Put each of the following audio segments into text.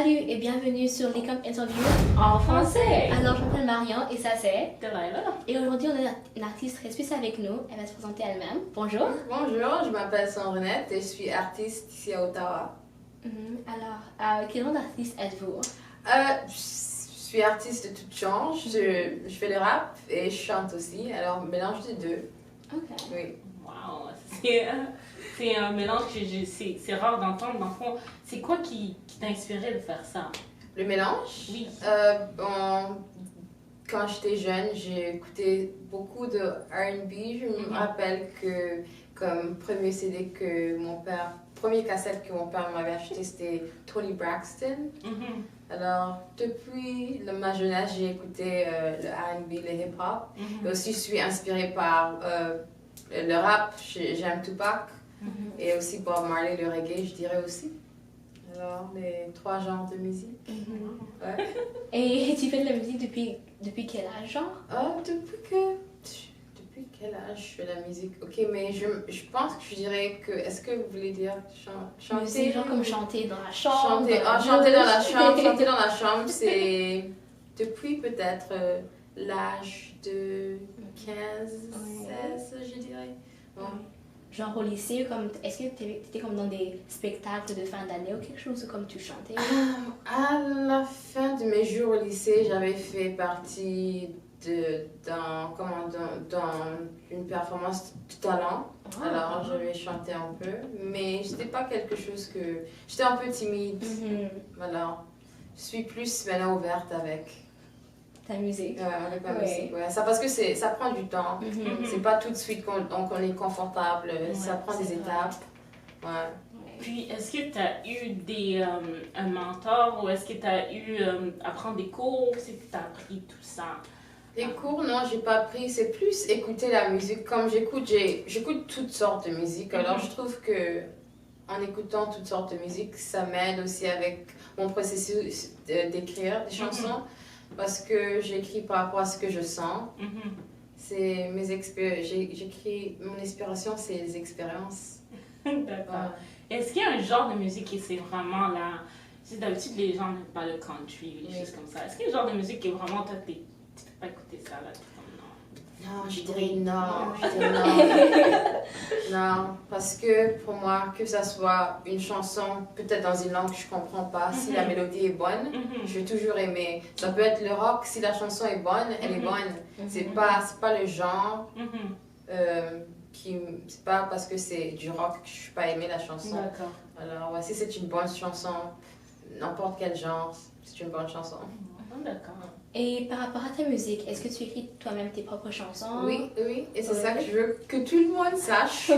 Salut et bienvenue sur l'Ecom Interview En français. Alors, je m'appelle Marion et ça c'est... Delilah. Et aujourd'hui, on a une artiste très spéciale avec nous. Elle va se présenter elle-même. Bonjour. Bonjour, je m'appelle Sandrinette et je suis artiste ici à Ottawa. Alors, quel nom d'artiste êtes-vous? Je suis artiste de tout genre. Je fais le rap et je chante aussi, alors mélange des deux. Ok. Oui. Wow, c'est un mélange que c'est rare d'entendre. Dans le fond, c'est quoi qui t'a inspiré de faire ça? Le mélange? Oui. Quand j'étais jeune, j'ai écouté beaucoup de R&B. Je me rappelle que comme premier CD que premier cassette que mon père m'avait acheté, c'était Toni Braxton. Alors, depuis ma jeunesse, j'ai écouté le R&B, le hip-hop. Et aussi, je suis inspirée par le rap. J'aime Tupac. Et aussi Bob Marley, le reggae, je dirais aussi. Alors, les trois genres de musique. Ouais. Et tu fais de la musique depuis quel âge, genre? Depuis quel âge je fais la musique? Ok, mais je pense que je dirais que... Est-ce que vous voulez dire chanter? C'est genre comme chanter dans la chambre. Chanter dans la chambre. Chanter dans la chambre, c'est depuis peut-être l'âge de 15, 16, je dirais. Ouais. Genre au lycée, est-ce que tu étais comme dans des spectacles de fin d'année ou quelque chose, ou comme tu chantais? À la fin de mes jours au lycée, j'avais fait partie dans une performance de talent. Alors j'avais chanté un peu, mais c'était pas quelque chose que... J'étais un peu timide. Alors, je suis plus maintenant ouverte avec... Ta musique. Avec ma musique. Ouais. Ça, parce que ça prend du temps. C'est pas tout de suite qu'on est confortable. Ça prend des étapes. Ouais. Puis, est-ce que tu as eu un mentor ou est-ce que tu as eu à prendre des cours? C'est que tu as appris tout ça? Les cours, non, j'ai pas appris. C'est plus écouter la musique. Comme j'écoute toutes sortes de musique. Alors, je trouve que en écoutant toutes sortes de musique, ça m'aide aussi avec mon processus d'écrire des chansons. Parce que j'écris par rapport à ce que je sens. C'est j'écris, mon inspiration, c'est les expériences. D'accord. Est-ce qu'il y a un genre de musique qui c'est vraiment là... D'habitude, les gens n'aiment pas le country, des choses comme ça. Est-ce qu'il y a un genre de musique qui est vraiment... Toi, tu ne peux pas écouter ça, là, non, je dirais non. Non, parce que pour moi, que ça soit une chanson, peut-être dans une langue que je comprends pas, si la mélodie est bonne, je vais toujours aimer. Ça peut être le rock, si la chanson est bonne, elle est bonne. C'est pas le genre, c'est pas parce que c'est du rock que je ne vais pas aimer la chanson. D'accord. Alors, si c'est une bonne chanson, n'importe quel genre, c'est une bonne chanson. D'accord. Et par rapport à ta musique, est-ce que tu écris toi-même tes propres chansons? Oui, et c'est ça que je veux que tout le monde sache,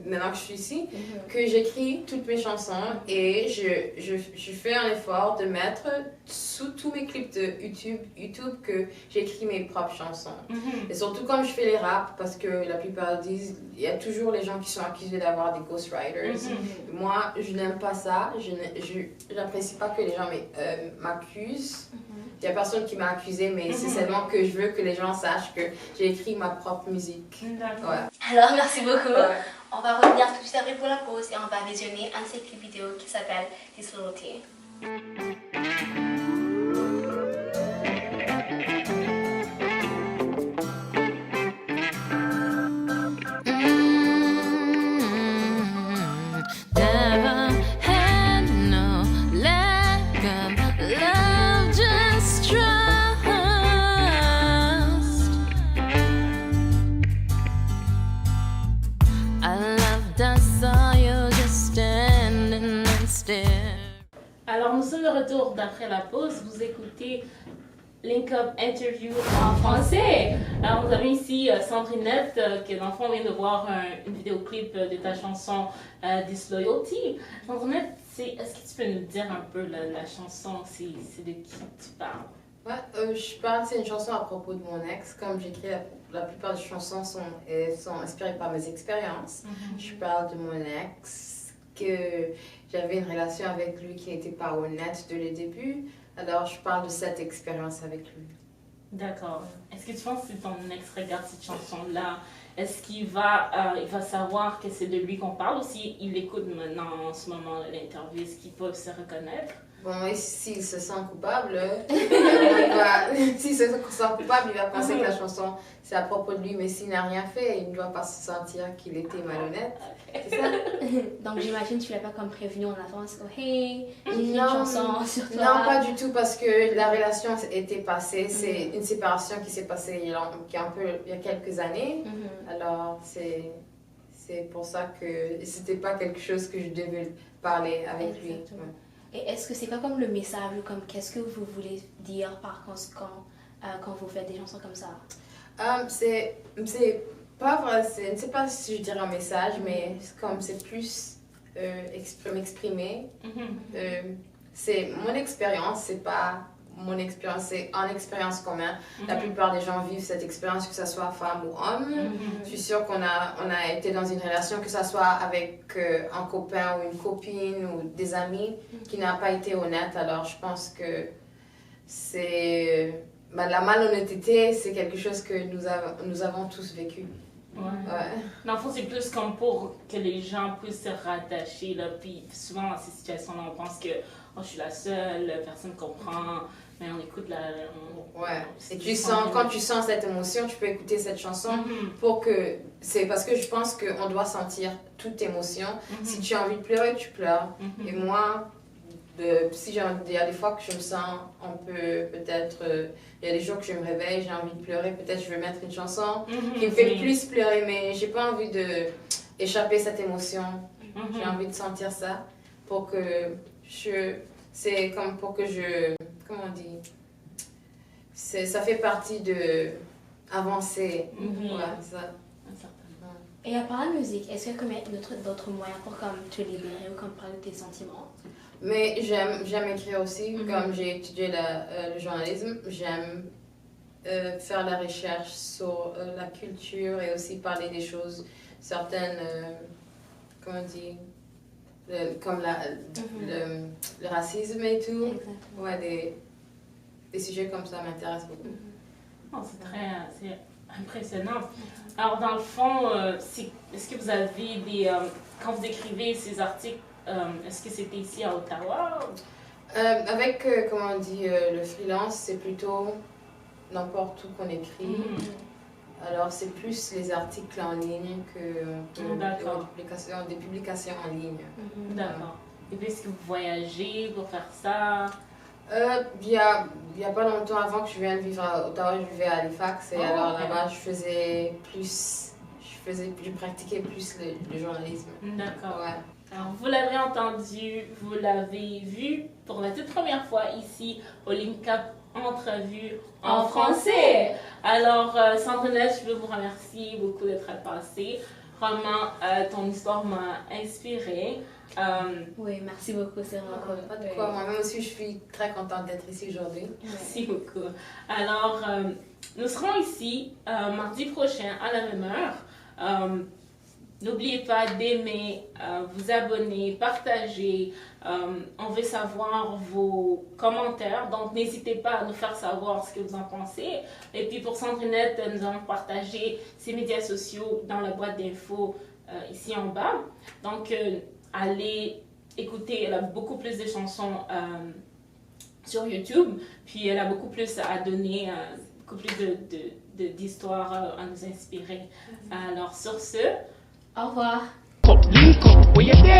maintenant que je suis ici, que j'écris toutes mes chansons et je fais un effort de mettre sous tous mes clips de YouTube que j'écris mes propres chansons. Et surtout comme je fais les raps, parce que la plupart disent, il y a toujours les gens qui sont accusés d'avoir des ghostwriters. Moi, je n'aime pas ça, je n'apprécie pas que les gens m'accusent. Il n'y a personne qui m'a accusée, mais c'est seulement que je veux que les gens sachent que j'ai écrit ma propre musique. D'accord. Ouais. Alors, merci beaucoup. On va revenir tout de suite après pour la pause et on va visionner un de ces clips vidéo qui s'appelle This Little Tea. Alors, nous sommes de retour d'après la pause. Vous écoutez L'Ecom Interview en français. Alors, nous avons ici Sandrinette, qui dans le fond vient de voir une vidéoclip de ta chanson Disloyalty. Sandrinette, est-ce que tu peux nous dire un peu la chanson, c'est de qui tu parles? C'est une chanson à propos de mon ex. Comme j'écris, la plupart des chansons sont inspirées par mes expériences. Je parle de mon ex, que j'avais une relation avec lui qui n'était pas honnête dès le début. Alors, je parle de cette expérience avec lui. D'accord. Est-ce que tu penses que si ton ex regarde cette chanson-là, est-ce qu'il va savoir que c'est de lui qu'on parle ou s'il écoute maintenant en ce moment l'interview, est-ce qu'ils peuvent se reconnaître? Bon, et s'il se sent coupable, s'il se sent coupable, il va penser que la chanson, c'est à propos de lui, mais s'il n'a rien fait, il ne doit pas se sentir qu'il était malhonnête. C'est ça? Donc, j'imagine que tu l'as pas comme prévenu en avance. Oh, hey, j'ai écrit une chanson sur toi. Non, pas du tout, parce que la relation était passée. C'est une séparation qui s'est passée il y a quelques années. Alors, c'est pour ça que c'était pas quelque chose que je devais parler avec lui. Ouais. Et est-ce que c'est quoi comme le message ou comme qu'est-ce que vous voulez dire par conséquent quand vous faites des chansons comme ça? C'est pas vrai, je ne sais pas si je dirais un message, mais comme c'est plus m'exprimer. C'est mon expérience, c'est pas mon expérience, c'est une expérience commune. La plupart des gens vivent cette expérience, que ce soit femme ou homme. Je suis sûre qu'on a été dans une relation, que ce soit avec un copain ou une copine ou des amis, qui n'a pas été honnête. Alors je pense que la malhonnêteté, c'est quelque chose que nous avons tous vécu. Dans le fond, c'est plus comme pour que les gens puissent se rattacher. Là. Puis souvent, dans ces situations-là, on pense que je suis la seule, personne ne comprend. Mais on écoute Et quand tu sens cette émotion, tu peux écouter cette chanson c'est parce que je pense qu'on doit sentir toute émotion. Si tu as envie de pleurer, tu pleures. Et moi, il y a des fois que je me sens un peu, peut-être, il y a des jours que je me réveille, j'ai envie de pleurer, peut-être je vais mettre une chanson qui me fait plus pleurer, mais j'ai pas envie d'échapper cette émotion. J'ai envie de sentir ça pour que c'est comme pour que comment on dit, ça fait partie de avancer. Ça. Et à part la musique, est-ce qu'il y a d'autres moyens pour comme te libérer ou comme parler de tes sentiments? Mais j'aime écrire aussi, comme j'ai étudié le journalisme, j'aime faire la recherche sur la culture et aussi parler des choses certaines, comment on dit, comme le racisme et tout. Exactement. Ouais, des sujets comme ça m'intéressent beaucoup. C'est impressionnant. Alors, dans le fond, est-ce que vous avez quand vous écrivez ces articles, est-ce que c'était ici à Ottawa? Avec, comment on dit, le freelance, c'est plutôt n'importe où qu'on écrit. Alors, c'est plus les articles en ligne que des publications en ligne. D'accord. Et puis, est-ce que vous voyagez pour faire ça? Il y a pas longtemps, avant que je vienne vivre à Ottawa, je vivais à Halifax. Et alors là-bas, je pratiquais plus le journalisme. D'accord. Ouais. Alors, vous l'avez entendu, vous l'avez vu pour la toute première fois ici au Link Up Entrevue en français. Alors, Sandrine, je veux vous remercier beaucoup d'être passée. Vraiment, ton histoire m'a inspirée. Oui, merci beaucoup, c'est vraiment cool. Pas de quoi, moi-même aussi, je suis très contente d'être ici aujourd'hui. Merci beaucoup. Alors, nous serons ici mardi prochain à la même heure. N'oubliez pas d'aimer, vous abonner, partager. On veut savoir vos commentaires, donc n'hésitez pas à nous faire savoir ce que vous en pensez. Et puis pour Sandrinette, nous allons partager ses médias sociaux dans la boîte d'infos ici en bas. Donc allez écouter, elle a beaucoup plus de chansons sur YouTube, puis elle a beaucoup plus à donner, beaucoup plus d'histoires à nous inspirer. Alors sur ce, au revoir. Link up, where you there?